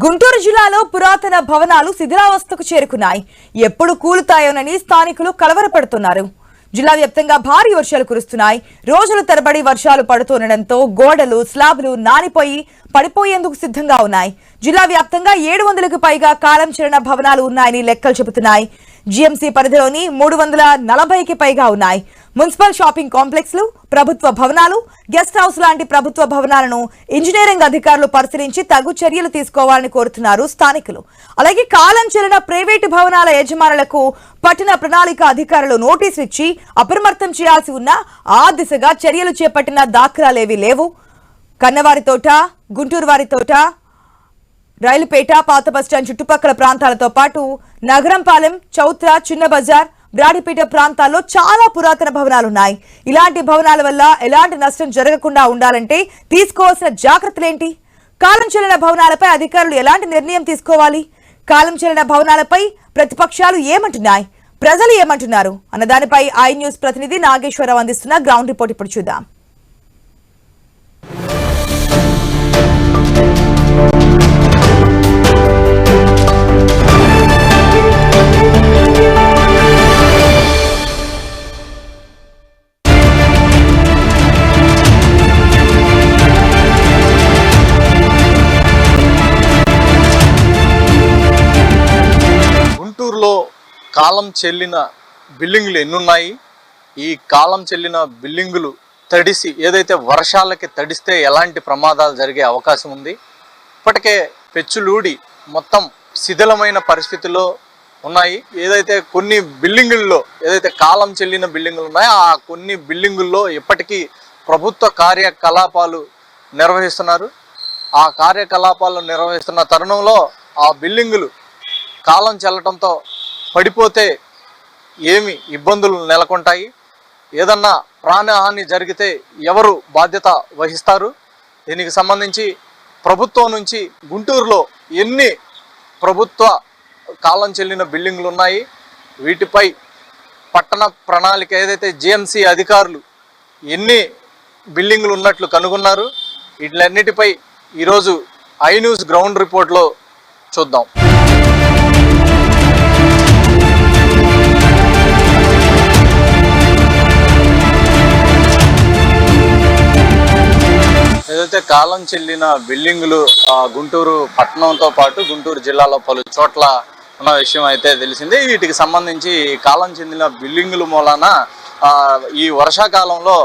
గుంటూరు జిల్లాలో పురాతన భవనాలు శిథిలావస్థకు చేరుకున్నాయి. ఎప్పుడు కూలుతాయోనని స్థానికులు కలవరపడుతున్నారు. జిల్లా వ్యాప్తంగా భారీ వర్షాలు కురుస్తున్నాయి. రోజుల తరబడి వర్షాలు పడుతుండటంతో గోడలు, స్లాబ్లు నానిపోయి పడిపోయేందుకు సిద్ధంగా ఉన్నాయి. జిల్లా వ్యాప్తంగా 700కు పైగా కాలం చెల్లిన భవనాలు ఉన్నాయని లెక్కలు చెబుతున్నాయి. జీఎంసీ పరిధిలోని 340కి పైగా ఉన్నాయి. మున్సిపల్ షాపింగ్ కాంప్లెక్స్లు, ప్రభుత్వ భవనాలు, గెస్ట్ హౌస్ లాంటి ప్రభుత్వ భవనాలను ఇంజనీరింగ్ అధికారులు పరిశీలించి తగు చర్యలు తీసుకోవాలని కోరుతున్నారు స్థానికులు. అలాగే కాలం చెల్లిన ప్రైవేటు భవనాల యజమానులకు పట్టణ ప్రణాళిక అధికారులు నోటీసులు ఇచ్చి అప్రమత్తం చేయాల్సి ఉన్నా ఆ దిశగా చర్యలు చేపట్టిన దాఖలాలేవీ లేవు. కన్నవారితోట, గుంటూరు వారితోట, రైలుపేట, పాత బస్టాండ్ చుట్టుపక్కల ప్రాంతాలతో పాటు నగరంపాలెం, చౌత్ర, చిన్న బజార్, బ్రాడిపేట ప్రాంతాల్లో చాలా పురాతన భవనాలున్నాయి. ఇలాంటి భవనాల వల్ల ఎలాంటి నష్టం జరగకుండా ఉండాలంటే తీసుకోవాల్సిన జాగ్రత్తలేంటి? కాలం చెల్లిన భవనాలపై అధికారులు ఎలాంటి నిర్ణయం తీసుకోవాలి? కాలం చెల్లిన భవనాలపై ప్రతిపక్షాలు ఏమంటున్నాయి, ప్రజలు ఏమంటున్నారు అన్న దానిపై ఐ న్యూస్ ప్రతినిధి నాగేశ్వరరావు అందిస్తున్న గ్రౌండ్ రిపోర్ట్ ఇప్పుడు చూద్దాం. గుంటూరులో కాలం చెల్లిన బిల్డింగులు ఎన్నున్నాయి? ఈ కాలం చెల్లిన బిల్డింగులు తడిసి ఏదైతే వర్షాలకి తడిస్తే ఎలాంటి ప్రమాదాలు జరిగే అవకాశం ఉంది? ఇప్పటికే పెచ్చులూడి మొత్తం శిథిలమైన పరిస్థితిలో ఉన్నాయి. ఏదైతే కొన్ని బిల్డింగుల్లో ఏదైతే కాలం చెల్లిన బిల్డింగులు ఉన్నాయో ఆ కొన్ని బిల్డింగుల్లో ఇప్పటికీ ప్రభుత్వ కార్యకలాపాలు నిర్వహిస్తున్నారు. ఆ కార్యకలాపాలు నిర్వహిస్తున్న తరుణంలో ఆ బిల్డింగులు కాలం చెల్లటంతో పడిపోతే ఏమి ఇబ్బందులు నెలకొంటాయి? ఏదన్నా ప్రాణహాని జరిగితే ఎవరు బాధ్యత వహిస్తారు? దీనికి సంబంధించి ప్రభుత్వం నుంచి గుంటూరులో ఎన్ని ప్రభుత్వ కాలం చెల్లిన బిల్డింగులు ఉన్నాయి, వీటిపై పట్టణ ప్రణాళిక ఏదైతే జీఎంసీ అధికారులు ఎన్ని బిల్డింగులు ఉన్నట్లు కనుగొన్నారు, వీటిలన్నిటిపై ఈరోజు ఐ న్యూస్ గ్రౌండ్ రిపోర్ట్లో చూద్దాం. ఏదైతే కాలం చెల్లిన బిల్డింగులు గుంటూరు పట్టణంతో పాటు గుంటూరు జిల్లాలో పలు చోట్ల ఉన్న విషయం అయితే తెలిసిందే. వీటికి సంబంధించి కాలం చెందిన బిల్డింగుల మూలాన ఈ వర్షాకాలంలో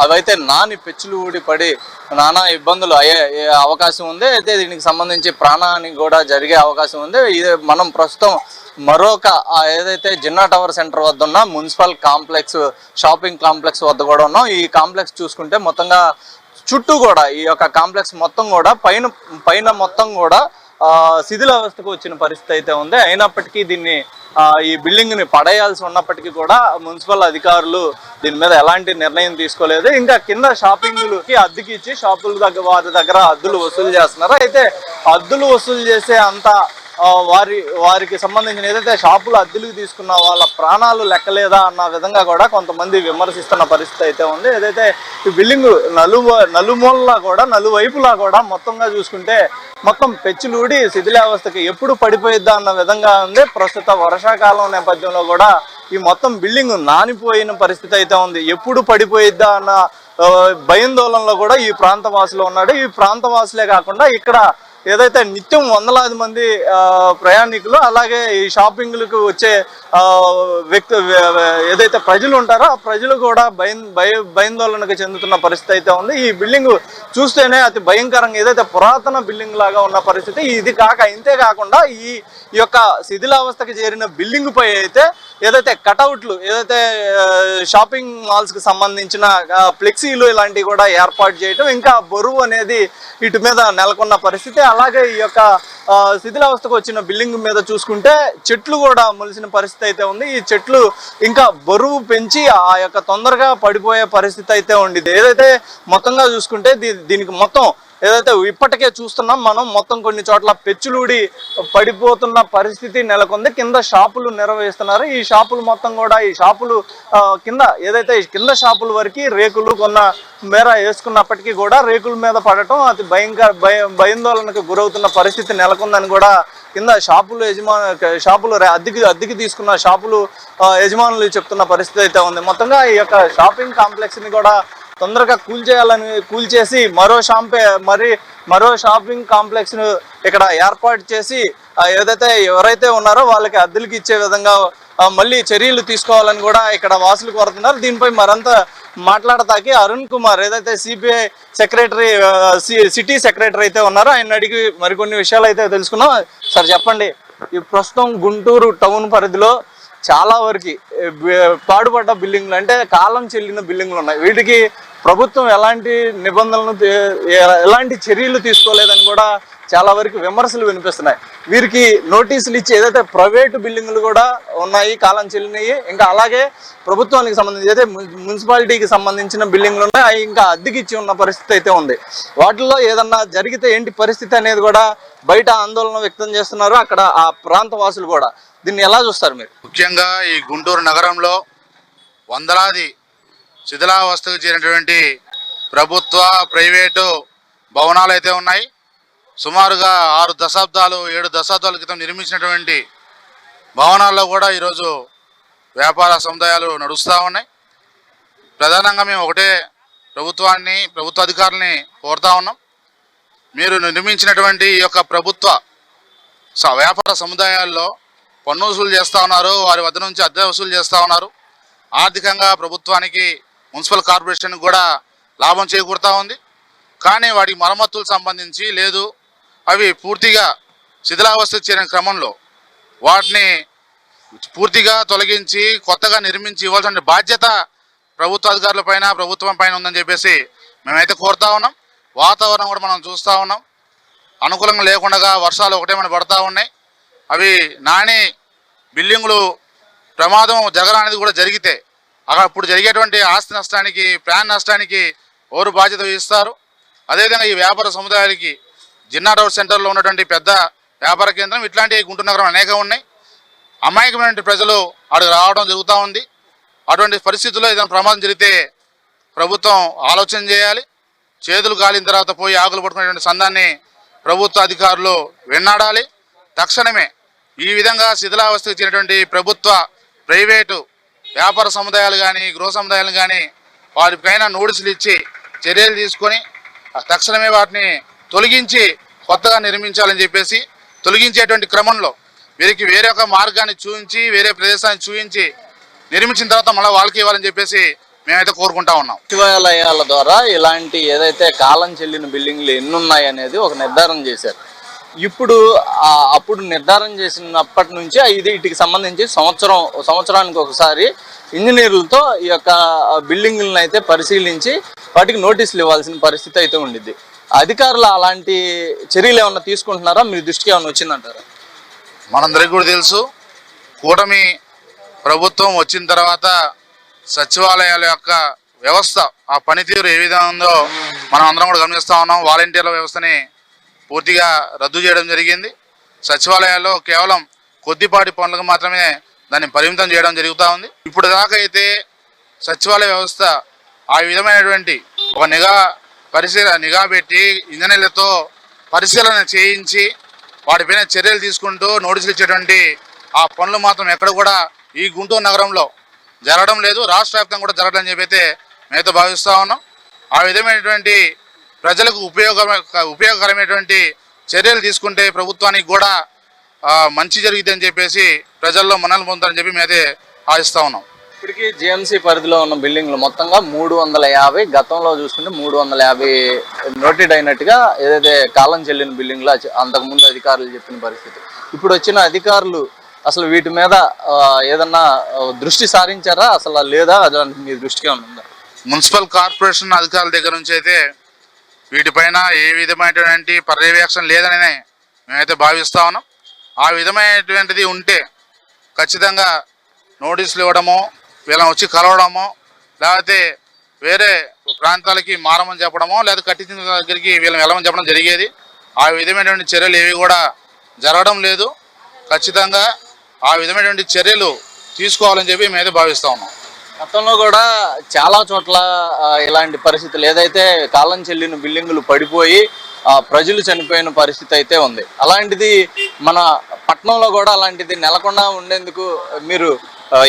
అవైతే నాని పెచ్చులు ఊడిపడి నానా ఇబ్బందులు అయ్యే అవకాశం ఉంది. అయితే దీనికి సంబంధించి ప్రాణహాని కూడా జరిగే అవకాశం ఉంది. ఇది మనం ప్రస్తుతం మరొక ఏదైతే జిన్నా టవర్ సెంటర్ వద్ద ఉన్న మున్సిపల్ కాంప్లెక్స్, షాపింగ్ కాంప్లెక్స్ వద్ద కూడా ఉన్నాం. ఈ కాంప్లెక్స్ చూసుకుంటే మొత్తంగా చుట్టూ కూడా ఈ యొక్క కాంప్లెక్స్ మొత్తం కూడా పైన మొత్తం కూడా శిథిలావస్థకు వచ్చిన పరిస్థితి అయితే ఉంది. అయినప్పటికీ దీన్ని ఈ బిల్డింగ్ని పడేయాల్సి ఉన్నప్పటికీ కూడా మున్సిపల్ అధికారులు దీని మీద ఎలాంటి నిర్ణయం తీసుకోలేదు. ఇంకా కింద షాపింగ్లకి అద్దెకి ఇచ్చి షాపుల వారి దగ్గర అద్దులు వసూలు చేస్తున్నారు. అయితే అద్దులు వసూలు చేసే అంత వారికి సంబంధించిన ఏదైతే షాపులు అద్దెలకు తీసుకున్న వాళ్ళ ప్రాణాలు లెక్కలేదా అన్న విధంగా కూడా కొంతమంది విమర్శిస్తున్న పరిస్థితి అయితే ఉంది. ఏదైతే ఈ బిల్డింగ్ నలుమూలలా కూడా నలువైపులా కూడా మొత్తంగా చూసుకుంటే మొత్తం పెచ్చులూడి శిథిలావస్థకి ఎప్పుడు పడిపోయిద్దా అన్న విధంగా ఉంది. ప్రస్తుత వర్షాకాలం నేపథ్యంలో కూడా ఈ మొత్తం బిల్డింగ్ నానిపోయిన పరిస్థితి అయితే ఉంది. ఎప్పుడు పడిపోయిద్దా అన్న భయాందోళనలో కూడా ఈ ప్రాంతవాసులు ఉన్నాడు. ఈ ప్రాంతవాసులే కాకుండా ఇక్కడ ఏదైతే నిత్యం వందలాది మంది ప్రయాణికులు అలాగే ఈ షాపింగ్లకు వచ్చే ఏదైతే ప్రజలు ఉంటారో ఆ ప్రజలు కూడా భయాందోళనకు చెందుతున్న పరిస్థితి అయితే ఉంది. ఈ బిల్డింగ్ చూస్తేనే అతి భయంకరంగా ఏదైతే పురాతన బిల్డింగ్ లాగా ఉన్న పరిస్థితి. ఇది ఇంతే కాకుండా ఈ యొక్క శిథిలావస్థకి చేరిన బిల్డింగ్ పై అయితే ఏదైతే కటౌట్లు, ఏదైతే షాపింగ్ మాల్స్కి సంబంధించిన ఫ్లెక్సీలు ఇలాంటివి కూడా ఏర్పాటు చేయటం, ఇంకా బరువు అనేది ఇటు మీద నెలకొన్న పరిస్థితి. అలాగే ఈ యొక్క శిథిలావస్థకు వచ్చిన బిల్డింగ్ మీద చూసుకుంటే చెట్లు కూడా మొలిసిన పరిస్థితి అయితే ఉంది. ఈ చెట్లు ఇంకా బరువు పెంచి ఆ యొక్క తొందరగా పడిపోయే పరిస్థితి అయితే ఉంది. ఏదైతే మొత్తంగా చూసుకుంటే దీనికి మొత్తం ఏదైతే ఇప్పటికే చూస్తున్నాం మనం, మొత్తం కొన్ని చోట్ల పెచ్చులూడి పడిపోతున్న పరిస్థితి నెలకొంది. కింద షాపులు నిర్వహిస్తున్నారు. ఈ షాపులు మొత్తం కూడా, ఈ షాపులు కింద ఏదైతే కింద షాపుల వరకు రేకులు కొన్న మేర వేసుకున్నప్పటికీ కూడా రేకుల మీద పడటం అతి భయాందోళనకు గురవుతున్న పరిస్థితి నెలకొందని కూడా కింద షాపులు అద్దెకి తీసుకున్న షాపులు యజమానులు చెప్తున్న పరిస్థితి అయితే ఉంది. మొత్తంగా ఈ యొక్క షాపింగ్ కాంప్లెక్స్ ని కూడా తొందరగా కూల్చేసి మరో షాపింగ్ కాంప్లెక్స్ ను ఇక్కడ ఏర్పాటు చేసి ఎవరైతే ఉన్నారో వాళ్ళకి అద్దెలకి ఇచ్చే విధంగా మళ్ళీ చర్యలు తీసుకోవాలని కూడా ఇక్కడ వాసులు కోరుతున్నారు. దీనిపై మరంత మాట్లాడతాకి అరుణ్ కుమార్ ఏదైతే సిపిఐ సిటీ సెక్రటరీ అయితే ఉన్నారో ఆయన అడిగి మరికొన్ని విషయాలు అయితే తెలుసుకున్నాం. సార్ చెప్పండి, ఈ ప్రస్తుతం గుంటూరు టౌన్ పరిధిలో చాలా వరకు పాడుపడ్డ బిల్డింగ్లు, అంటే కాలం చెల్లిన బిల్డింగ్లు ఉన్నాయి. వీటికి ప్రభుత్వం ఎలాంటి నిబంధనలు, ఎలాంటి చర్యలు తీసుకోలేదని కూడా చాలా వరకు విమర్శలు వినిపిస్తున్నాయి. వీరికి నోటీసులు ఇచ్చి ఏదైతే ప్రైవేటు బిల్డింగులు కూడా ఉన్నాయి కాలం చెల్లినవి, ఇంకా అలాగే ప్రభుత్వానికి సంబంధించి అయితే మున్సిపాలిటీకి సంబంధించిన బిల్డింగ్లు ఉన్నాయి, అవి ఇంకా అద్దెకిచ్చి ఉన్న పరిస్థితి అయితే ఉంది. వాటిల్లో ఏదన్నా జరిగితే ఏంటి పరిస్థితి అనేది కూడా బయట ఆందోళన వ్యక్తం చేస్తున్నారు అక్కడ ఆ ప్రాంత వాసులు కూడా. దీన్ని ఎలా చూస్తారు మీరు? ముఖ్యంగా ఈ గుంటూరు నగరంలో వందలాది శిథిలావస్థకు చేరినటువంటి ప్రభుత్వ ప్రైవేటు భవనాలు అయితే ఉన్నాయి. సుమారుగా 7 దశాబ్దాల క్రితం నిర్మించినటువంటి భవనాల్లో కూడా ఈరోజు వ్యాపార సముదాయాలు నడుస్తూ ఉన్నాయి. ప్రధానంగా మేము ఒకటే ప్రభుత్వ అధికారులని కోరుతా ఉన్నాం, మీరు నిర్మించినటువంటి ఈ యొక్క ప్రభుత్వ వ్యాపార సముదాయాల్లో పన్ను వసూలు చేస్తూ ఉన్నారు, వారి వద్ద నుంచి అద్దె వసూలు చేస్తూ ఉన్నారు. ఆర్థికంగా ప్రభుత్వానికి, మున్సిపల్ కార్పొరేషన్కి కూడా లాభం చేకూరుతూ ఉంది. కానీ వాటికి మరమ్మతులకు సంబంధించి లేదు, అవి పూర్తిగా శిథిలావస్థకు చేరిన క్రమంలో వాటిని పూర్తిగా తొలగించి కొత్తగా నిర్మించి ఇవ్వాల్సిన బాధ్యత ప్రభుత్వ అధికారుల పైన, ప్రభుత్వం పైన ఉందని చెప్పేసి మేమైతే కోరుతా ఉన్నాం. వాతావరణం కూడా మనం చూస్తూ ఉన్నాం, అనుకూలంగా లేకుండా వర్షాలు ఒకటేమైనా పడతా ఉన్నాయి. అవి నాని బిల్డింగులు ప్రమాదం జరగడానికి కూడా జరిగితే అక్కడ ఇప్పుడు జరిగేటువంటి ఆస్తి నష్టానికి, ప్రాణ నష్టానికి ఎవరు బాధ్యత వహిస్తారు? అదేవిధంగా ఈ వ్యాపార సముదాయాలకి జిన్నా రోడ్ సెంటర్లో ఉన్నటువంటి పెద్ద వ్యాపార కేంద్రం, ఇట్లాంటి గుంటూరు నగరం అనేక ఉన్నాయి. అమాయకమైన ప్రజలు అక్కడికి రావడం జరుగుతూ ఉంది. అటువంటి పరిస్థితుల్లో ఏదైనా ప్రమాదం జరిగితే ప్రభుత్వం ఆలోచన చేయాలి. చేతులు కాలిన తర్వాత పోయి ఆకులు పట్టుకునేటువంటి సందాన్ని ప్రభుత్వ అధికారులు వెన్నాడాలి. తక్షణమే ఈ విధంగా శిథిలావస్థకు చేరినటువంటి ప్రభుత్వ ప్రైవేటు వ్యాపార సముదాయాలు కానీ, గృహ సముదాయాలు కానీ వాటిపైన నోటీసులు ఇచ్చి చర్యలు తీసుకొని తక్షణమే వాటిని తొలగించి కొత్తగా నిర్మించాలని చెప్పేసి, తొలగించేటువంటి క్రమంలో వీరికి వేరే ఒక మార్గాన్ని చూపించి, వేరే ప్రదేశాన్ని చూపించి నిర్మించిన తర్వాత మళ్ళీ వాళ్ళకి ఇవ్వాలని చెప్పేసి మేమైతే కోరుకుంటా ఉన్నాం. సచివాలయాల ద్వారా ఇలాంటి ఏదైతే కాలం చెల్లిన బిల్డింగ్లు ఎన్ని ఉన్నాయి అనేది ఒక నిర్ధారణ చేశారు. ఇప్పుడు అప్పుడు నిర్ధారణ చేసినప్పటి నుంచి వీటికి సంబంధించి సంవత్సరానికి ఒకసారి ఇంజనీర్లతో ఈ యొక్క బిల్డింగులను అయితే పరిశీలించి వాటికి నోటీసులు ఇవ్వాల్సిన పరిస్థితి అయితే ఉండిద్ది. అధికారులు అలాంటి చర్యలు ఏమన్నా తీసుకుంటున్నారా? మీ దృష్టికి ఏమన్నా వచ్చిందంటారా? మనందరికీ కూడా తెలుసు, కూటమి ప్రభుత్వం వచ్చిన తర్వాత సచివాలయాల యొక్క వ్యవస్థ, ఆ పనితీరు ఏ విధంగా ఉందో మనం అందరం కూడా గమనిస్తూ ఉన్నాం. వాలంటీర్ల వ్యవస్థని పూర్తిగా రద్దు చేయడం జరిగింది. సచివాలయాల్లో కేవలం కొద్దిపాటి పనులకు మాత్రమే దాన్ని పరిమితం చేయడం జరుగుతూ ఉంది. ఇప్పుడు దాకా అయితే సచివాలయ వ్యవస్థ ఆ విధమైనటువంటి ఒక నిఘా పెట్టి ఇంజనీర్లతో పరిశీలన చేయించి వాటిపైన చర్యలు తీసుకుంటూ నోటీసులు ఇచ్చేటువంటి ఆ పనులు మాత్రం ఎక్కడ కూడా ఈ గుంటూరు నగరంలో జరగడం లేదు. రాష్ట్ర వ్యాప్తంగా కూడా జరగడం చెప్పైతే మేమైతే భావిస్తూ ఉన్నాం. ఆ విధమైనటువంటి ప్రజలకు ఉపయోగకరమైనటువంటి చర్యలు తీసుకుంటే ప్రభుత్వానికి కూడా మంచి జరుగుతుందని చెప్పేసి ప్రజల్లో మన్ననలు పొందుతారని చెప్పి మేమైతే ఆశిస్తూ ఉన్నాం. ఇప్పటికీ జిఎంసీ పరిధిలో ఉన్న బిల్డింగ్లు మొత్తంగా 350, గతంలో చూసుకుంటే 350 నోటెడ్ అయినట్టుగా ఏదైతే కాలం చెల్లిన బిల్డింగ్లో అంతకుముందు అధికారులు చెప్పిన పరిస్థితి. ఇప్పుడు వచ్చిన అధికారులు అసలు వీటి మీద ఏదన్నా దృష్టి సారించారా అసలు, లేదా మీ దృష్టిగా ఉందా? మున్సిపల్ కార్పొరేషన్ అధికారుల దగ్గర నుంచి అయితే వీటిపైన ఏ విధమైనటువంటి పర్యవేక్షణ లేదని మేమైతే భావిస్తా ఉన్నాం. ఆ విధమైనటువంటిది ఉంటే ఖచ్చితంగా నోటీసులు ఇవ్వడమో, వీళ్ళని వచ్చి కలవడమో, లేకపోతే వేరే ప్రాంతాలకి మారమని చెప్పడమో లేదా కట్టించిన దగ్గరికి వీళ్ళని వెళ్ళమని చెప్పడం జరిగేది. ఆ విధమైనటువంటి చర్యలు ఏవి కూడా జరగడం లేదు. ఖచ్చితంగా ఆ విధమైనటువంటి చర్యలు తీసుకోవాలని చెప్పి మేమైతే భావిస్తా ఉన్నాం. గతంలో కూడా చాలా చోట్ల ఇలాంటి పరిస్థితులు, ఏదైతే కాలం చెల్లిన బిల్డింగులు పడిపోయి ప్రజలు చనిపోయిన పరిస్థితి అయితే ఉంది. అలాంటిది మన పట్టణంలో కూడా అలాంటిది నెలకొండా ఉండేందుకు మీరు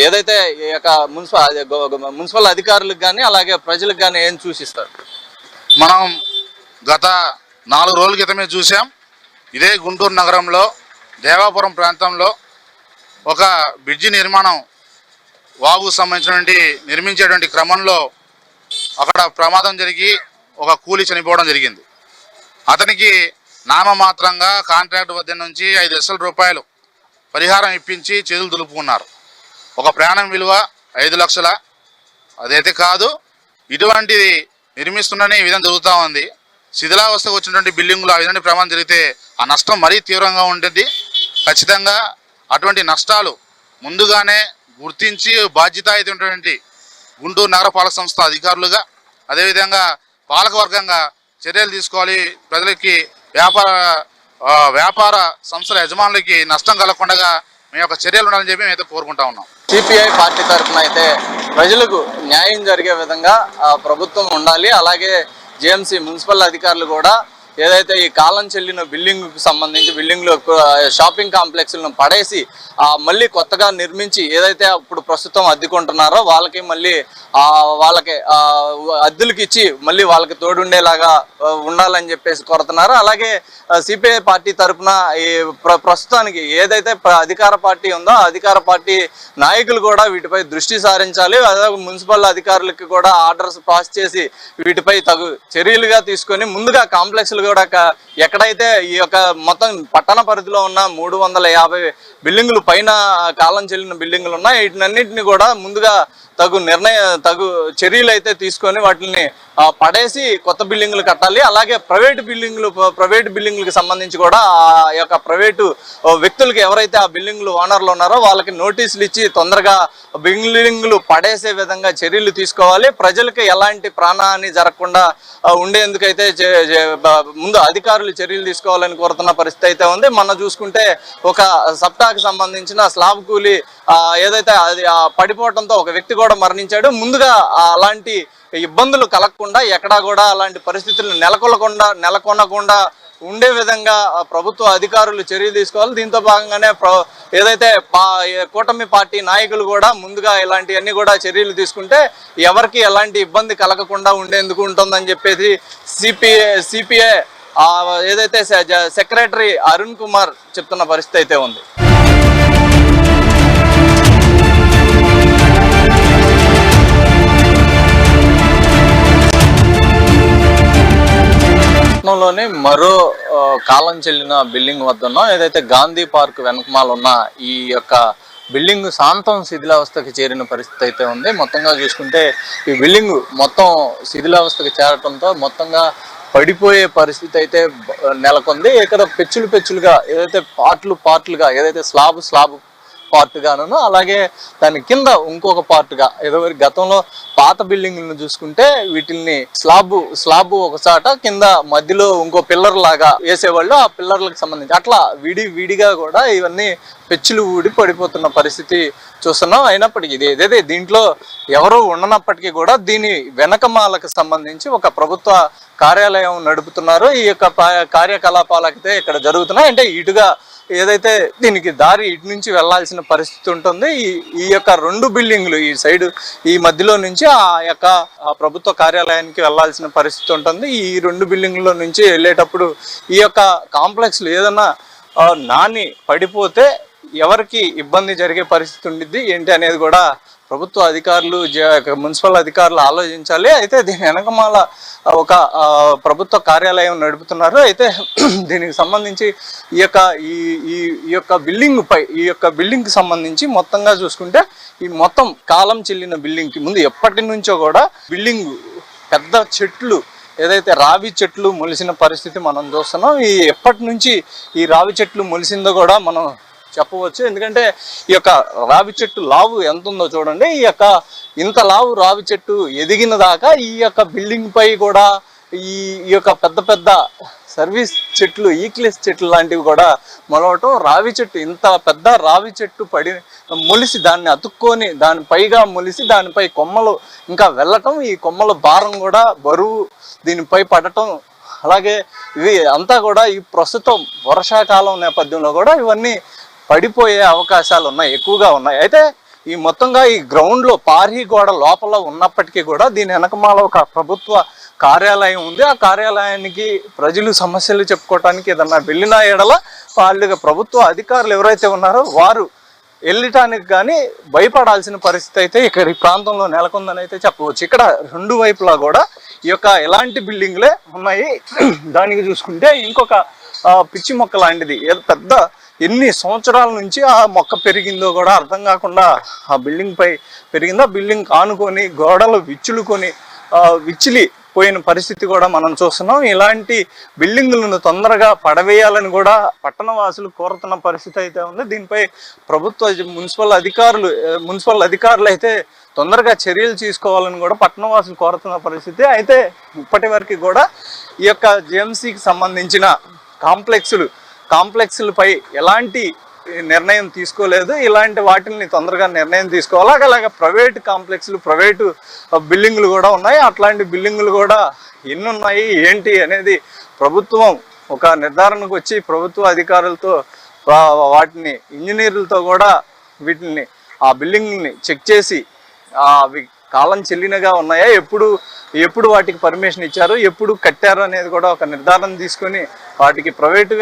ఏదైతే ఈ యొక్క మున్సిపల్ అధికారులకు కానీ అలాగే ప్రజలకు కానీ ఏం సూచిస్తారు? మనం గత 4 రోజుల క్రితమే చూసాం. ఇదే గుంటూరు నగరంలో దేవాపురం ప్రాంతంలో ఒక బ్రిడ్జి నిర్మాణం వాగుకు సంబంధించినటువంటి నిర్మించేటువంటి క్రమంలో అక్కడ ప్రమాదం జరిగి ఒక కూలి చనిపోవడం జరిగింది. అతనికి నామమాత్రంగా కాంట్రాక్ట్ వద్ద నుంచి 5 లక్షల రూపాయలు పరిహారం ఇప్పించి చేతులు దులుపుకున్నారు. ఒక ప్రాణం విలువ 5 లక్షల అదైతే కాదు. ఇటువంటిది నిర్మిస్తుండనే ఈ విధంగా జరుగుతూ ఉంది. శిథిలావస్థకు వచ్చినటువంటి బిల్డింగులు ఆ విధంగా ప్రమాదం జరిగితే ఆ నష్టం మరీ తీవ్రంగా ఉంటుంది. ఖచ్చితంగా అటువంటి నష్టాలు ముందుగానే గుర్తించి బాధ్యతాయుతమైనటువంటి గుంటూరు నగరపాలక సంస్థ అధికారులుగా అదేవిధంగా పాలకవర్గంగా చర్యలు తీసుకోవాలి. ప్రజలకి వ్యాపార సంస్థల యజమానులకి నష్టం కలగకుండా మేము ఒక చర్యలు ఉండాలని చెప్పి మేమైతే కోరుకుంటా ఉన్నాం. సిపిఐ పార్టీ తరఫున అయితే ప్రజలకు న్యాయం జరిగే విధంగా ప్రభుత్వం ఉండాలి. అలాగే జేఎంసీ మున్సిపల్ అధికారులు కూడా ఏదైతే ఈ కాలం చెల్లిన బిల్డింగ్కి సంబంధించి బిల్డింగ్లు షాపింగ్ కాంప్లెక్స్లను పడేసి మళ్ళీ కొత్తగా నిర్మించి ఏదైతే అప్పుడు ప్రస్తుతం అద్దెకుంటున్నారో వాళ్ళకి మళ్ళీ వాళ్ళకి అద్దెలకు ఇచ్చి మళ్ళీ వాళ్ళకి తోడుండేలాగా ఉండాలని చెప్పేసి కోరుతున్నారు. అలాగే సిపిఐ పార్టీ తరఫున ఈ ప్రస్తుతానికి ఏదైతే అధికార పార్టీ ఉందో అధికార పార్టీ నాయకులు కూడా వీటిపై దృష్టి సారించాలి. అదే మున్సిపల్ అధికారులకి కూడా ఆర్డర్స్ పాస్ చేసి వీటిపై తగు చర్యలుగా తీసుకొని ముందుగా కాంప్లెక్స్లు కూడా ఎక్కడైతే ఈ యొక్క మొత్తం పట్టణ పరిధిలో ఉన్న 350 బిల్డింగులు పైన కాలం చెల్లిన బిల్డింగులు ఉన్నాయి. వీటినన్నింటినీ కూడా ముందుగా తగు చర్యలు అయితే తీసుకొని వాటిని పడేసి కొత్త బిల్డింగులు కట్టాలి. అలాగే ప్రైవేటు బిల్డింగులకు సంబంధించి కూడా ఆ యొక్క ప్రైవేటు వ్యక్తులకి ఎవరైతే ఆ బిల్డింగులు ఓనర్లు ఉన్నారో వాళ్ళకి నోటీసులు ఇచ్చి తొందరగా బిల్డింగులు పడేసే విధంగా చర్యలు తీసుకోవాలి. ప్రజలకు ఎలాంటి ప్రాణహాని జరగకుండా ఉండేందుకైతే ముందు అధికారులు చర్యలు తీసుకోవాలని కోరుతున్న పరిస్థితి అయితే ఉంది. మనం చూసుకుంటే ఒక సప్తాహకు సంబంధించిన స్లాబ్ కూలి ఏదైతే అది పడిపోవడంతో ఒక వ్యక్తి కూడా మరణించాడు. ముందుగా అలాంటి ఇబ్బందులు కలగకుండా ఎక్కడా కూడా అలాంటి పరిస్థితులు నెలకొనకుండా ఉండే విధంగా ప్రభుత్వ అధికారులు చర్యలు తీసుకోవాలి. దీంతో భాగంగానే ఏదైతే కూటమి పార్టీ నాయకులు కూడా ముందుగా ఇలాంటివన్నీ కూడా చర్యలు తీసుకుంటే ఎవరికి ఎలాంటి ఇబ్బంది కలగకుండా ఉండేందుకు ఉంటుందని చెప్పేసి సిపిఐ ఏదైతే సెక్రటరీ అరుణ్ కుమార్ చెప్తున్న పరిస్థితి అయితే ఉంది. పట్నంలోని మరో కాలం చెల్లిన బిల్డింగ్ వద్ద ఉన్న ఏదైతే గాంధీ పార్క్ వెనకమాల ఉన్న ఈ యొక్క బిల్డింగ్ శాంతం శిథిలావస్థకి చేరిన పరిస్థితి అయితే ఉంది. మొత్తంగా చూసుకుంటే ఈ బిల్డింగ్ మొత్తం శిథిలావస్థకి చేరటంతో మొత్తంగా పడిపోయే పరిస్థితి అయితే నెలకొంది. ఇక్కడ పెచ్చులుగా ఏదైతే పార్ట్లుగా ఏదైతే స్లాబ్ పార్ట్ గాను అలాగే దాని కింద ఇంకొక పార్ట్గా ఏదో గతంలో పాత బిల్డింగ్లను చూసుకుంటే వీటిల్ని స్లాబ్ ఒక చాట కింద మధ్యలో ఇంకో పిల్లర్ లాగా వేసేవాళ్ళు. ఆ పిల్లర్లకు సంబంధించి అట్లా విడిగా కూడా ఇవన్నీ పెచ్చులు ఊడి పడిపోతున్న పరిస్థితి చూస్తున్నాం. అయినప్పటికీ ఏదైతే దీంట్లో ఎవరు ఉండనప్పటికీ కూడా దీని వెనకమాలకు సంబంధించి ఒక ప్రభుత్వ కార్యాలయం నడుపుతున్నారు. ఈ యొక్క కార్యకలాపాలకైతే ఇక్కడ జరుగుతున్నాయి. అంటే ఇటుగా ఏదైతే దీనికి దారి ఇటు నుంచి వెళ్లాల్సిన పరిస్థితి ఉంటుంది. ఈ యొక్క 2 బిల్డింగ్లు ఈ సైడ్ ఈ మధ్యలో నుంచి ఆ యొక్క ప్రభుత్వ కార్యాలయానికి వెళ్లాల్సిన పరిస్థితి ఉంటుంది. ఈ 2 బిల్డింగ్ల నుంచి వెళ్ళేటప్పుడు ఈ యొక్క కాంప్లెక్స్లు ఏదన్నా నాని పడిపోతే ఎవరికి ఇబ్బంది జరిగే పరిస్థితి ఉండిద్ది ఏంటి అనేది కూడా ప్రభుత్వ అధికారులు మున్సిపల్ అధికారులు ఆలోచించాలి. అయితే దీని వెనకమాల ఒక ప్రభుత్వ కార్యాలయం నడుపుతున్నారు. అయితే దీనికి సంబంధించి ఈ యొక్క బిల్డింగ్కి సంబంధించి మొత్తంగా చూసుకుంటే ఈ మొత్తం కాలం చెల్లిన బిల్డింగ్కి ముందు ఎప్పటి నుంచో కూడా బిల్డింగ్ పెద్ద చెట్లు ఏదైతే రావి చెట్లు మొలిసిన పరిస్థితి మనం చూస్తున్నాం. ఎప్పటి నుంచి ఈ రావి చెట్లు మొలిసిందో కూడా మనం చెప్పవచ్చు. ఎందుకంటే ఈ యొక్క రావి చెట్టు లావు ఎంత ఉందో చూడండి. ఈ యొక్క ఇంత లావు రావి చెట్టు ఎదిగిన దాకా ఈ యొక్క బిల్డింగ్ పై కూడా ఈ యొక్క పెద్ద పెద్ద సర్వీస్ చెట్లు, ఈక్లెస్ చెట్లు లాంటివి కూడా మొలవటం, రావి చెట్టు ఇంత పెద్ద రావి చెట్టు మొలిసి దాన్ని అతుక్కొని దాని పైగా మొలిసి దానిపై కొమ్మలు ఇంకా వెళ్ళటం, ఈ కొమ్మల భారం కూడా బరువు దీనిపై పడటం, అలాగే ఇవి అంతా కూడా ఈ ప్రస్తుతం వర్షాకాలం నేపథ్యంలో కూడా ఇవన్నీ పడిపోయే అవకాశాలు ఉన్నాయి, ఎక్కువగా ఉన్నాయి. అయితే ఈ మొత్తంగా ఈ గ్రౌండ్లో పార్హీ గోడ లోపల ఉన్నప్పటికీ కూడా దీని వెనకమాల ఒక ప్రభుత్వ కార్యాలయం ఉంది. ఆ కార్యాలయానికి ప్రజలు సమస్యలు చెప్పుకోవటానికి ఏదన్నా వెళ్ళిన ఎడల వాళ్ళ ప్రభుత్వ అధికారులు ఎవరైతే ఉన్నారో వారు వెళ్ళటానికి కానీ భయపడాల్సిన పరిస్థితి అయితే ఇక్కడ ఈ ప్రాంతంలో నెలకొందని అయితే చెప్పవచ్చు. ఇక్కడ రెండు వైపులా కూడా ఈ యొక్క ఎలాంటి బిల్డింగ్లే ఉన్నాయి. దానికి చూసుకుంటే ఇంకొక పిచ్చి మొక్క లాంటిది పెద్ద ఎన్ని సంవత్సరాల నుంచి ఆ మొక్క పెరిగిందో కూడా అర్థం కాకుండా ఆ బిల్డింగ్ పై పెరిగిందో, బిల్డింగ్ కానుకొని గోడలు విచ్చిలి పోయిన పరిస్థితి కూడా మనం చూస్తున్నాం. ఇలాంటి బిల్డింగులను తొందరగా పడవేయాలని కూడా పట్టణవాసులు కోరుతున్న పరిస్థితి అయితే ఉంది. దీనిపై ప్రభుత్వ మున్సిపల్ అధికారులు అయితే తొందరగా చర్యలు తీసుకోవాలని కూడా పట్టణవాసులు కోరుతున్న పరిస్థితి. అయితే ఇప్పటి వరకు కూడా ఈ యొక్క జిఎంసీకి సంబంధించిన కాంప్లెక్స్లపై ఎలాంటి నిర్ణయం తీసుకోలేదు. ఇలాంటి వాటిని తొందరగా నిర్ణయం తీసుకోవాలి. అలాగే ప్రైవేట్ కాంప్లెక్స్లు, ప్రైవేటు బిల్డింగులు కూడా ఉన్నాయి. అట్లాంటి బిల్డింగులు కూడా ఎన్ని ఉన్నాయి ఏంటి అనేది ప్రభుత్వం ఒక నిర్ధారణకు వచ్చి ప్రభుత్వ అధికారులతో వాటిని ఇంజనీర్లతో కూడా వీటిని ఆ బిల్డింగ్ని చెక్ చేసి అవి కాలం చెల్లినగా ఉన్నాయా, ఎప్పుడు వాటికి పర్మిషన్ ఇచ్చారు, ఎప్పుడు కట్టారు అనేది కూడా ఒక నిర్ధారణ తీసుకొని వాటికి ప్రైవేటు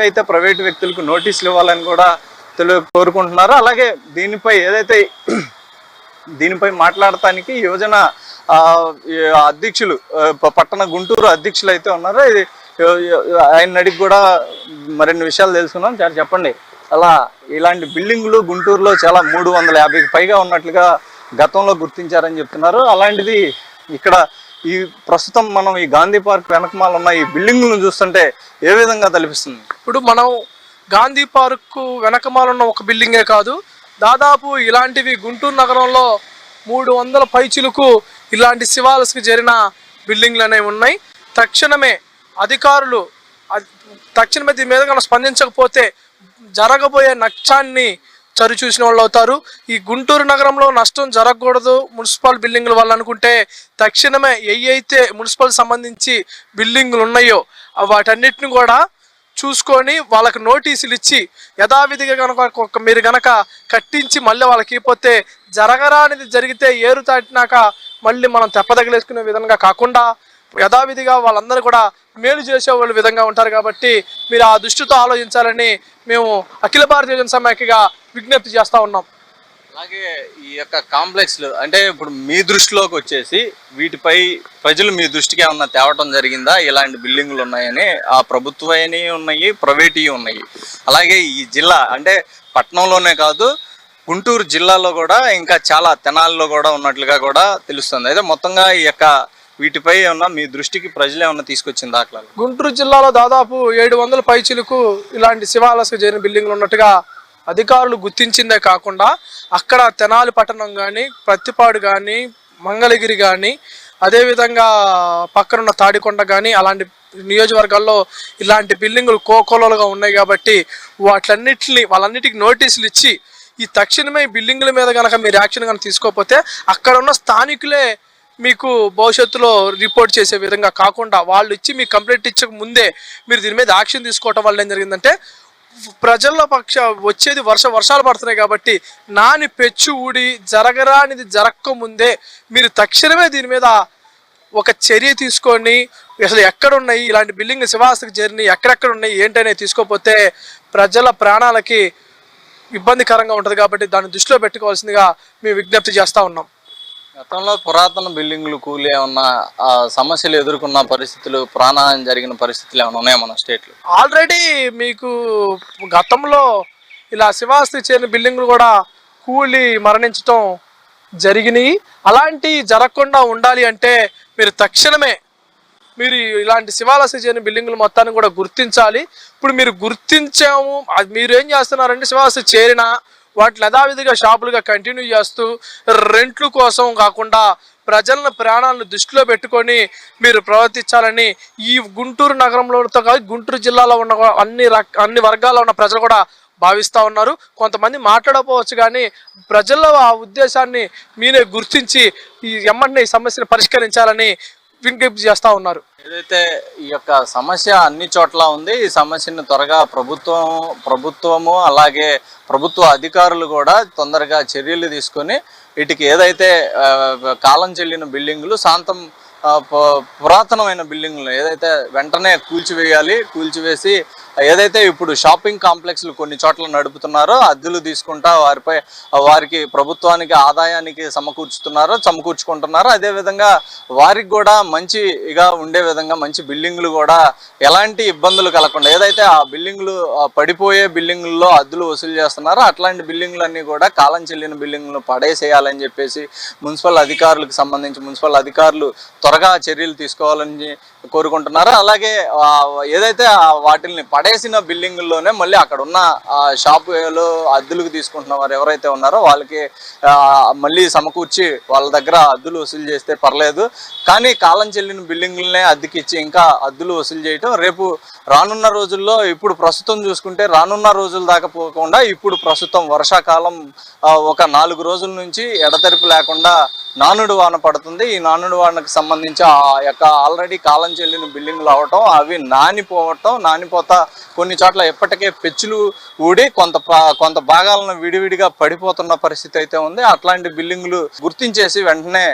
వ్యక్తులకు నోటీసులు ఇవ్వాలని కూడా కోరుకుంటున్నారు. అలాగే దీనిపై మాట్లాడటానికి యువజన అధ్యక్షులు గుంటూరు అధ్యక్షులు అయితే ఉన్నారు. ఆయన అడిగి కూడా మరిన్ని విషయాలు తెలుసుకున్నాం. సార్ చెప్పండి, అలా ఇలాంటి బిల్డింగులు గుంటూరులో చాలా 350కి పైగా ఉన్నట్లుగా గతంలో గుర్తించారని చెప్తున్నారు. అలాంటిది ఇక్కడ ఈ ప్రస్తుతం మనం ఈ గాంధీ పార్క్ వెనకమాల ఉన్న ఈ బిల్డింగులను చూస్తుంటే ఏ విధంగా తలపిస్తుంది? ఇప్పుడు మనం గాంధీ పార్కు వెనకమాల ఉన్న ఒక బిల్డింగే కాదు, దాదాపు ఇలాంటివి గుంటూరు నగరంలో 300 పైచిలకు ఇలాంటి శివాలస్కి చేరిన బిల్డింగ్లు అనేవి ఉన్నాయి. తక్షణమే అధికారులు దీని మీద కన్నా స్పందించకపోతే జరగబోయే నష్టాన్ని చరిచూసిన వాళ్ళు అవుతారు. ఈ గుంటూరు నగరంలో నష్టం జరగకూడదు మున్సిపల్ బిల్డింగుల వల్ల అనుకుంటే తక్షణమే ఏవైతే మున్సిపల్ సంబంధించి బిల్డింగులు ఉన్నాయో వాటన్నిటిని కూడా చూసుకొని వాళ్ళకి నోటీసులు ఇచ్చి యథావిధిగా కనుక మీరు కనుక కట్టించి మళ్ళీ వాళ్ళకి ఇకపోతే జరగరానిది జరిగితే ఏరు తాటినాక మళ్ళీ మనం తెప్పదగిలేసుకునే విధంగా కాకుండా యథావిధిగా వాళ్ళందరూ కూడా మేలు చేసే వాళ్ళు విధంగా ఉంటారు. కాబట్టి మీరు ఆ దృష్టితో ఆలోచించాలని మేము అఖిల భారతీయ జన సమైక్యగా విజ్ఞప్తి చేస్తూ ఉన్నాం. అలాగే ఈ యొక్క కాంప్లెక్స్లు అంటే ఇప్పుడు మీ దృష్టిలోకి వచ్చేసి వీటిపై ప్రజలు మీ దృష్టికి ఏమన్నా తేవటం జరిగిందా? ఇలాంటి బిల్డింగులు ఉన్నాయని ఆ ప్రభుత్వమైనవి ఉన్నాయి, ప్రైవేట్ ఉన్నాయి. అలాగే ఈ జిల్లా అంటే పట్టణంలోనే కాదు గుంటూరు జిల్లాలో కూడా ఇంకా చాలా తెనాలిలో కూడా ఉన్నట్లుగా కూడా తెలుస్తుంది. అయితే మొత్తంగా ఈ యొక్క వీటిపై ఏమన్నా మీ దృష్టికి ప్రజలు ఏమన్నా తీసుకొచ్చిన దాఖలాలు? గుంటూరు జిల్లాలో దాదాపు 700 పైచిలకు ఇలాంటి శివాలస్కు చేరిన బిల్డింగ్లు ఉన్నట్టుగా అధికారులు గుర్తించిందే కాకుండా అక్కడ తెనాలి పట్టణం కానీ, ప్రత్తిపాడు కానీ, మంగళగిరి కానీ, అదేవిధంగా పక్కనున్న తాడికొండ కానీ అలాంటి నియోజకవర్గాల్లో ఇలాంటి బిల్డింగులు కోకొలలుగా ఉన్నాయి. కాబట్టి వాళ్ళన్నిటికి నోటీసులు ఇచ్చి ఈ తక్షణమే బిల్డింగుల మీద కనుక మీరు యాక్షన్ కనుక తీసుకోకపోతే అక్కడ ఉన్న స్థానికులే మీకు భవిష్యత్తులో రిపోర్ట్ చేసే విధంగా కాకుండా వాళ్ళు ఇచ్చి మీకు కంప్లైంట్ ఇచ్చక ముందే మీరు దీని మీద యాక్షన్ తీసుకోవటం వల్ల ఏం జరిగిందంటే ప్రజల వచ్చేది వర్షాలు పడుతున్నాయి. కాబట్టి నాని పెచ్చు ఊడి జరగరానిది జరగక ముందే మీరు తక్షణమే దీని మీద ఒక చర్య తీసుకొని అసలు ఎక్కడున్నాయి ఇలాంటి బిల్డింగ్ శివాలస్కి చేరినాయి, ఎక్కడెక్కడ ఉన్నాయి ఏంటనేది తీసుకోకపోతే ప్రజల ప్రాణాలకి ఇబ్బందికరంగా ఉంటుంది. కాబట్టి దాన్ని దృష్టిలో పెట్టుకోవాల్సిందిగా మేము విజ్ఞప్తి చేస్తూ ఉన్నాం. గతంలో పురాతన బిల్డింగులు కూలి ఏమన్నా సమస్యలు ఎదుర్కొన్న పరిస్థితులు, ప్రాణహాని జరిగిన పరిస్థితులు ఏమైనా ఉన్నాయా మన స్టేట్లో? ఆల్రెడీ మీకు గతంలో ఇలా శివాలస్కి చేరిన బిల్డింగులు కూడా కూలి మరణించడం జరిగినాయి. అలాంటి జరగకుండా ఉండాలి అంటే మీరు తక్షణమే మీరు ఇలాంటి శివాలయ చేయని బిల్డింగులు మొత్తాన్ని కూడా గుర్తించాలి. ఇప్పుడు మీరు గుర్తించాము, మీరు ఏం చేస్తున్నారంటే శివాలయ చేరిన వాటిని యథావిధిగా షాపులుగా కంటిన్యూ చేస్తూ రెంట్లు కోసం కాకుండా ప్రజల ప్రాణాలను దృష్టిలో పెట్టుకొని మీరు ప్రవర్తించాలని ఈ గుంటూరు నగరంలోతో కాదు గుంటూరు జిల్లాలో ఉన్న అన్ని వర్గాల్లో ఉన్న ప్రజలు కూడా భావిస్తూ ఉన్నారు. కొంతమంది మాట్లాడకపోవచ్చు కానీ ప్రజల్లో ఆ ఉద్దేశాన్ని మీరే గుర్తించి ఈ సమస్యను పరిష్కరించాలని విజ్ఞప్తి చేస్తూ ఉన్నారు. ఏదైతే ఈ యొక్క సమస్య అన్ని చోట్ల ఉంది, ఈ సమస్యను త్వరగా ప్రభుత్వము అలాగే ప్రభుత్వ అధికారులు కూడా తొందరగా చర్యలు తీసుకొని వీటికి ఏదైతే కాలం చెల్లిన బిల్డింగులు పురాతనమైన బిల్డింగ్లు ఏదైతే వెంటనే కూల్చివేసి ఏదైతే ఇప్పుడు షాపింగ్ కాంప్లెక్స్లు కొన్ని చోట్ల నడుపుతున్నారో అద్దెలు తీసుకుంటా వారికి ప్రభుత్వానికి ఆదాయానికి సమకూర్చుకుంటున్నారో అదేవిధంగా వారికి కూడా మంచిగా ఉండే విధంగా మంచి బిల్డింగ్లు కూడా ఎలాంటి ఇబ్బందులు కలగకుండా ఏదైతే ఆ బిల్డింగ్లు పడిపోయే బిల్డింగుల్లో అద్దెలు వసూలు చేస్తున్నారో అట్లాంటి బిల్డింగ్లన్నీ కూడా కాలం చెల్లిన బిల్డింగ్లను పడేసేయాలని చెప్పేసి మున్సిపల్ అధికారులు త్వరగా చర్యలు తీసుకోవాలని కోరుకుంటున్నారు. అలాగే ఏదైతే వాటిని పడేసిన బిల్డింగుల్లోనే మళ్ళీ అక్కడ ఉన్న షాపులు అద్దెలకు తీసుకుంటున్న వారు ఎవరైతే ఉన్నారో వాళ్ళకి మళ్ళీ సమకూర్చి వాళ్ళ దగ్గర అద్దెలు వసూలు చేస్తే పర్లేదు, కానీ కాలం చెల్లిన బిల్డింగులనే అద్దెకిచ్చి ఇంకా అద్దెలు వసూలు చేయటం రేపు రానున్న రోజుల్లో ఇప్పుడు ప్రస్తుతం చూసుకుంటే రానున్న రోజుల దాకా పోకుండా ఇప్పుడు ప్రస్తుతం వర్షాకాలం ఒక 4 రోజుల నుంచి ఎడతెరిపి లేకుండా నానుడు వాన పడుతుంది. ఈ నానుడు వానకు సంబంధించి ఆ యొక్క ఆల్రెడీ కాలం చెల్లిన బిల్డింగ్లు అవటం అవి నానిపోతా కొన్ని చోట్ల ఎప్పటికే పెచ్చులు ఊడి కొంత భాగాలను విడివిడిగా పడిపోతున్న పరిస్థితి అయితే ఉంది. అట్లాంటి బిల్డింగులు గుర్తించేసి వెంటనే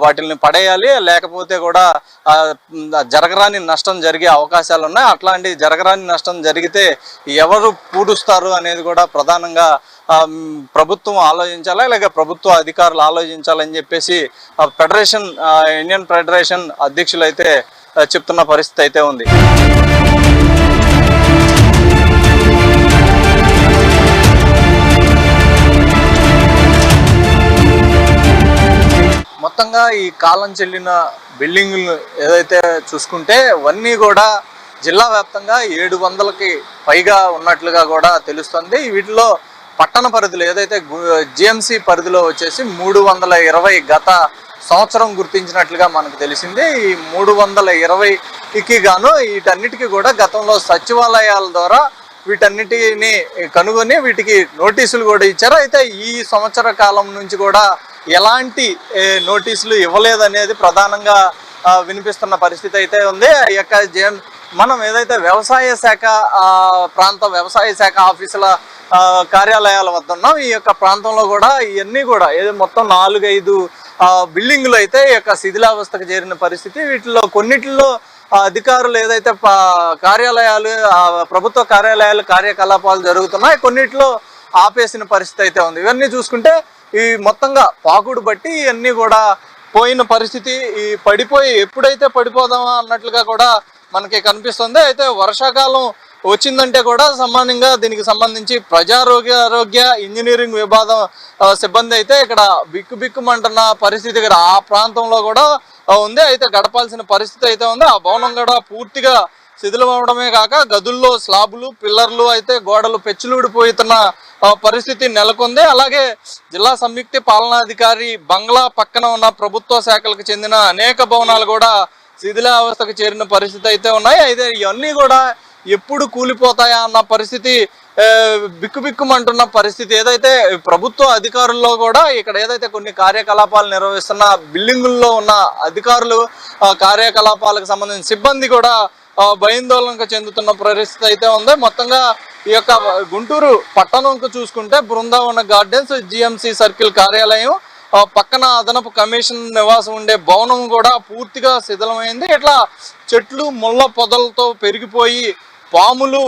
వాటిని పడేయాలి, లేకపోతే కూడా జరగరాని నష్టం జరిగే అవకాశాలు ఉన్నాయి. అట్లాంటి జరగరాని నష్టం జరిగితే ఎవరు పూడుస్తారు అనేది కూడా ప్రధానంగా ప్రభుత్వం ఆలోచించాలి, అలాగే ప్రభుత్వ అధికారులు ఆలోచించాలని చెప్పేసి ఇండియన్ ఫెడరేషన్ అధ్యక్షులు అయితే చెప్తున్న పరిస్థితి అయితే ఉంది. మొత్తంగా ఈ కాలం చెల్లిన బిల్డింగులు ఏదైతే చూసుకుంటే అవన్నీ కూడా జిల్లా వ్యాప్తంగా 700కి పైగా ఉన్నట్లుగా కూడా తెలుస్తుంది. వీటిలో పట్టణ పరిధిలో ఏదైతే జిఎంసి పరిధిలో వచ్చేసి 320 గత సంవత్సరం గుర్తించినట్లుగా మనకు తెలిసింది. ఈ 320కి గాను వీటన్నిటికీ కూడా గతంలో సచివాలయాల ద్వారా వీటన్నిటిని కనుగొని వీటికి నోటీసులు కూడా ఇచ్చారు. అయితే ఈ సంవత్సర కాలం నుంచి కూడా ఎలాంటి నోటీసులు ఇవ్వలేదనేది ప్రధానంగా వినిపిస్తున్న పరిస్థితి అయితే ఉంది. ఈ యొక్క మనం ఏదైతే వ్యవసాయ శాఖ ఆఫీసుల కార్యాలయాల వద్ద ఉన్నాం, ఈ యొక్క ప్రాంతంలో కూడా ఇవన్నీ కూడా మొత్తం 4-5 బిల్డింగులు అయితే ఈ యొక్క శిథిలావస్థకు చేరిన పరిస్థితి. వీటిలో కొన్నిటిలో అధికారులు ఏదైతే ప్రభుత్వ కార్యాలయాలు కార్యకలాపాలు జరుగుతున్నాయి, కొన్నిటిలో ఆపేసిన పరిస్థితి అయితే ఉంది. ఇవన్నీ చూసుకుంటే ఈ మొత్తంగా పాకుడు బట్టి ఇవన్నీ కూడా పోయిన పరిస్థితి, ఈ పడిపోయి ఎప్పుడైతే పడిపోదామా అన్నట్లుగా కూడా మనకి కనిపిస్తుంది. అయితే వర్షాకాలం వచ్చిందంటే కూడా సామాన్యంగా దీనికి సంబంధించి ఆరోగ్య ఇంజనీరింగ్ విభాగం సిబ్బంది అయితే ఇక్కడ బిక్కుమంటున్న పరిస్థితి ఇక్కడ ఆ ప్రాంతంలో కూడా ఉంది. అయితే గడపాల్సిన పరిస్థితి అయితే ఉంది. ఆ భవనం కూడా పూర్తిగా శిథిలం అవడమే కాక గదుల్లో స్లాబులు పిల్లర్లు అయితే గోడలు పెచ్చులుడిపోతున్న పరిస్థితి నెలకొంది. అలాగే జిల్లా సంయుక్త పాలనాధికారి బంగ్లా పక్కన ఉన్న ప్రభుత్వ శాఖలకు చెందిన అనేక భవనాలు కూడా శిథిలావస్థకు చేరిన పరిస్థితి అయితే ఉన్నాయి. అయితే ఇవన్నీ కూడా ఎప్పుడు కూలిపోతాయా అన్న పరిస్థితి బిక్కుమంటున్న పరిస్థితి. ఏదైతే ప్రభుత్వ అధికారుల్లో కూడా ఇక్కడ ఏదైతే కొన్ని కార్యకలాపాలు నిర్వహిస్తున్న బిల్డింగుల్లో ఉన్న అధికారులు కార్యకలాపాలకు సంబంధించిన సిబ్బంది కూడా భయాందోళనకు చెందుతున్న పరిస్థితి అయితే ఉంది. మొత్తంగా ఈ యొక్క గుంటూరు పట్టణంకు చూసుకుంటే బృందావన గార్డెన్స్ జిఎంసి సర్కిల్ కార్యాలయం పక్కన అదనపు కమిషన్ నివాసం ఉండే భవనం కూడా పూర్తిగా శిథిలమైంది. ఇట్లా చెట్లు ముళ్ళ పొదలతో పెరిగిపోయి పాములు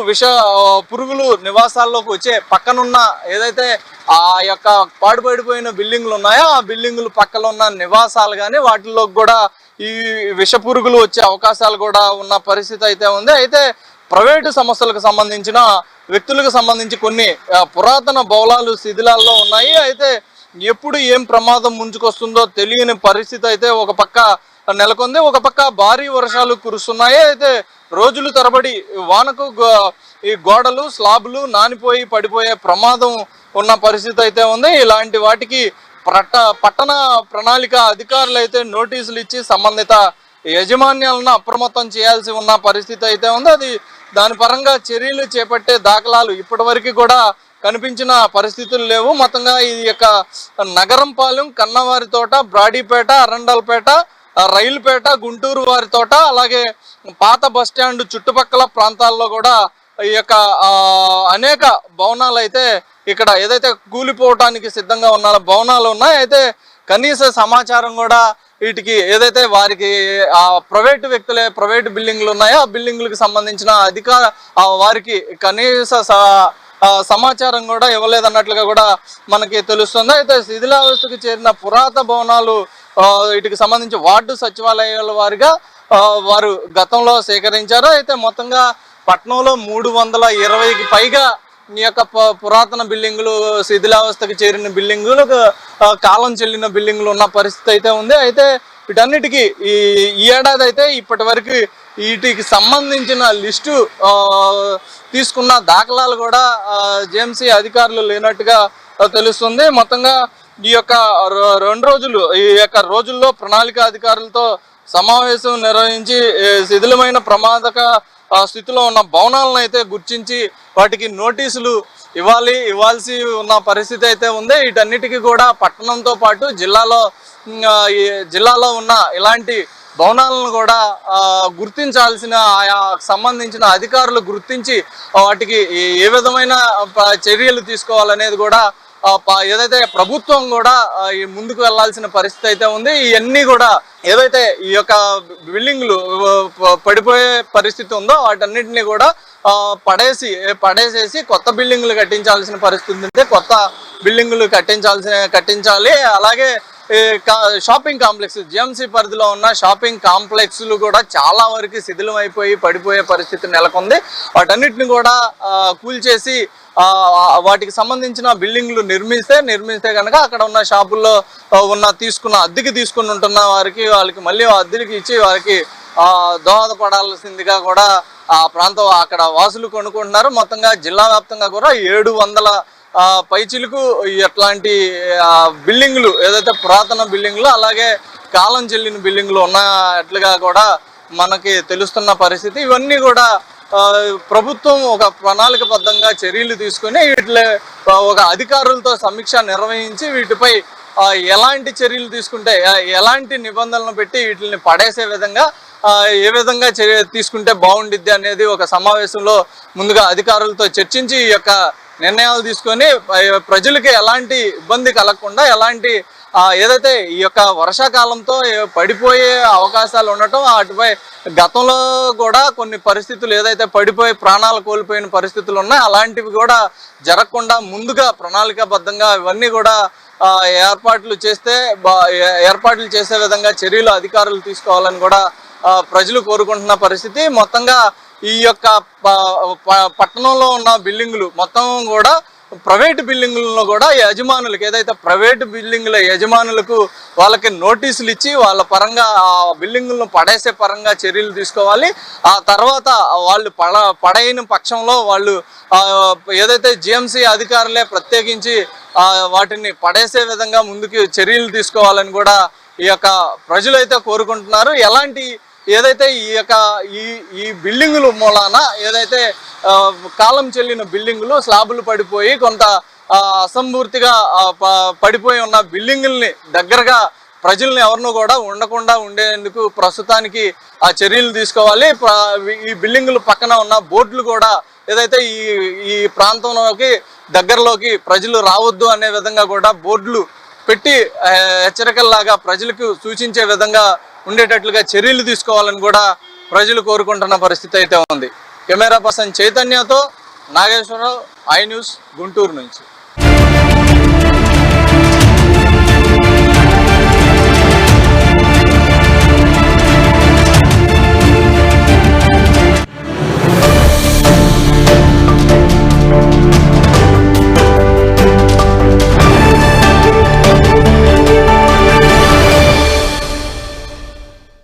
పురుగులు నివాసాల్లోకి వచ్చే పక్కనున్న ఏదైతే ఆ యొక్క పాడుపడిపోయిన బిల్డింగులు ఉన్నాయో ఆ బిల్డింగులు పక్కన ఉన్న నివాసాలు కానీ వాటిల్లో కూడా ఈ విష పురుగులు వచ్చే అవకాశాలు కూడా ఉన్న పరిస్థితి అయితే ఉంది. అయితే ప్రైవేటు సంస్థలకు సంబంధించిన వ్యక్తులకు సంబంధించి కొన్ని పురాతన భవనాలు శిథిలాల్లో ఉన్నాయి. అయితే ఎప్పుడు ఏం ప్రమాదం ముంచుకొస్తుందో తెలియని పరిస్థితి అయితే ఒక పక్క నెలకొంది. ఒక పక్క భారీ వర్షాలు కురుస్తున్నాయి. అయితే రోజులు తరబడి వానకు ఈ గోడలు స్లాబులు నానిపోయి పడిపోయే ప్రమాదం ఉన్న పరిస్థితి అయితే ఉంది. ఇలాంటి వాటికి పట్టణ ప్రణాళిక అధికారులు అయితే నోటీసులు ఇచ్చి సంబంధిత యాజమాన్యాలను అప్రమత్తం చేయాల్సి ఉన్న పరిస్థితి అయితే ఉంది. అది దాని పరంగా చర్యలు చేపట్టే దాఖలాలు ఇప్పటి కూడా కనిపించిన పరిస్థితులు లేవు. మొత్తంగా ఈ యొక్క నగరంపాలెం, కన్నవారి తోట, బ్రాడీపేట, అరండల్పేట, రైలుపేట, గుంటూరు వారి తోట, అలాగే పాత బస్టాండ్ చుట్టుపక్కల ప్రాంతాల్లో కూడా ఈ యొక్క అనేక భవనాలు అయితే ఇక్కడ ఏదైతే కూలిపోవటానికి సిద్ధంగా ఉన్న భవనాలు ఉన్నాయి. అయితే కనీస సమాచారం కూడా వీటికి ఏదైతే వారికి ప్రైవేటు బిల్డింగ్లు ఉన్నాయో ఆ బిల్డింగ్లకు సంబంధించిన వారికి కనీస సమాచారం కూడా ఇవ్వలేదన్నట్లుగా కూడా మనకి తెలుస్తుంది. అయితే శిథిలావస్థకు చేరిన పురాత భవనాలు వీటికి సంబంధించి వార్డు సచివాలయాల వారిగా వారు గతంలో సేకరించారు. అయితే మొత్తంగా పట్టణంలో 320కి పైగా ఈ యొక్క పురాతన బిల్డింగులు, శిథిలావస్థకు చేరిన బిల్డింగులు, కాలం చెల్లిన బిల్డింగులు ఉన్న పరిస్థితి అయితే ఉంది. అయితే వీటన్నిటికీ ఈ ఏడాది అయితే ఇప్పటి వరకు వీటికి సంబంధించిన లిస్టు తీసుకున్న దాఖలాలు కూడా జేఎంసీ అధికారులు లేనట్టుగా తెలుస్తుంది. మొత్తంగా ఈ యొక్క 2 రోజులు ఈ యొక్క రోజుల్లో ప్రణాళిక అధికారులతో సమావేశం నిర్వహించి శిథిలమైన ప్రమాదక స్థితిలో ఉన్న భవనాలను అయితే గుర్తించి వాటికి నోటీసులు ఇవ్వాల్సి ఉన్న పరిస్థితి అయితే ఉంది. వీటన్నిటికీ కూడా పట్టణంతో పాటు జిల్లాలో ఉన్న ఇలాంటి భవనాలను కూడా గుర్తించాల్సిన ఆయా సంబంధించిన అధికారులు గుర్తించి వాటికి ఏ విధమైన చర్యలు తీసుకోవాలనేది కూడా ఏదైతే ప్రభుత్వం కూడా ముందుకు వెళ్లాల్సిన పరిస్థితి అయితే ఉంది. ఇవన్నీ కూడా ఏదైతే ఈ యొక్క బిల్డింగ్లు పడిపోయే పరిస్థితి ఉందో వాటన్నిటిని కూడా పడేసేసి కొత్త బిల్డింగ్లు కట్టించాల్సిన పరిస్థితి ఉంది. కొత్త బిల్డింగ్లు కట్టించాలి. అలాగే షాపింగ్ కాంప్లెక్స్, జిఎంసీ పరిధిలో ఉన్న షాపింగ్ కాంప్లెక్స్లు కూడా చాలా వరకు శిథిలం అయిపోయి పడిపోయే పరిస్థితి నెలకొంది. వాటన్నిటిని కూడా కూల్చేసి వాటికి సంబంధించిన బిల్డింగ్లు నిర్మిస్తే కనుక అక్కడ ఉన్న షాపుల్లో అద్దెకి తీసుకుని ఉంటున్న వాళ్ళకి మళ్ళీ అద్దెకి ఇచ్చి వారికి దోహదపడాల్సిందిగా కూడా ఆ ప్రాంతం అక్కడ వాసులు కొనుక్కుంటున్నారు. మొత్తంగా జిల్లా వ్యాప్తంగా కూడా 700 పైచిలకు ఎట్లాంటి బిల్డింగ్లు, ఏదైతే పురాతన బిల్డింగ్లు అలాగే కాలం చెల్లిన బిల్డింగ్లు ఉన్నట్లుగా కూడా మనకి తెలుస్తున్న పరిస్థితి. ఇవన్నీ కూడా ప్రభుత్వం ఒక ప్రణాళికబద్ధంగా చర్యలు తీసుకొని వీటిలో ఒక అధికారులతో సమీక్ష నిర్వహించి వీటిపై ఎలాంటి చర్యలు తీసుకుంటే, ఎలాంటి నిబంధనలు పెట్టి వీటిని పడేసే విధంగా ఏ విధంగా తీసుకుంటే బాగుండిద్ది అనేది ఒక సమావేశంలో ముందుగా అధికారులతో చర్చించి ఈ యొక్క నిర్ణయాలు తీసుకొని ప్రజలకి ఎలాంటి ఇబ్బంది కలగకుండా, ఎలాంటి ఏదైతే ఈ యొక్క వర్షాకాలంతో పడిపోయే అవకాశాలు ఉండటం, వాటిపై గతంలో కూడా కొన్ని పరిస్థితులు ఏదైతే పడిపోయి ప్రాణాలు కోల్పోయిన పరిస్థితులు ఉన్నాయో అలాంటివి కూడా జరగకుండా ముందుగా ప్రణాళికాబద్ధంగా ఇవన్నీ కూడా ఏర్పాట్లు చేసే విధంగా చర్యలు అధికారులు తీసుకోవాలని కూడా ప్రజలు కోరుకుంటున్న పరిస్థితి. మొత్తంగా ఈ యొక్క పట్టణంలో ఉన్న బిల్డింగులు మొత్తం కూడా ప్రైవేటు బిల్డింగులను కూడా యజమానులకు, ఏదైతే ప్రైవేటు బిల్డింగుల యజమానులకు వాళ్ళకి నోటీసులు ఇచ్చి వాళ్ళ పరంగా ఆ బిల్డింగులను పడేసే పరంగా చర్యలు తీసుకోవాలి. ఆ తర్వాత వాళ్ళు పడైన పక్షంలో వాళ్ళు ఏదైతే జిఎంసీ అధికారులే ప్రత్యేకించి వాటిని పడేసే విధంగా ముందుకు చర్యలు తీసుకోవాలని కూడా ఈ యొక్క ప్రజలైతే కోరుకుంటున్నారు. ఏదైతే ఈ బిల్డింగుల మూలాన ఏదైతే కాలం చెల్లిన బిల్డింగులు, స్లాబులు పడిపోయి కొంత అసంపూర్తిగా పడిపోయి ఉన్న బిల్డింగుల్ని దగ్గరగా ప్రజల్ని ఎవరినూ కూడా ఉండకుండా ఉండేందుకు ప్రస్తుతానికి ఆ చర్యలు తీసుకోవాలి. ఈ బిల్డింగుల పక్కన ఉన్న బోర్డులు కూడా ఏదైతే ఈ ప్రాంతంలోకి దగ్గరలోకి ప్రజలు రావద్దు అనే విధంగా కూడా బోర్డులు పెట్టి హెచ్చరికల్లాగా ప్రజలకు సూచించే విధంగా ఉండేటట్లుగా చర్యలు తీసుకోవాలని కూడా ప్రజలు కోరుకుంటున్న పరిస్థితి అయితే ఉంది. కెమెరా పర్సన్ చైతన్యతో నాగేశ్వరరావు, ఐ న్యూస్, గుంటూరు నుంచి.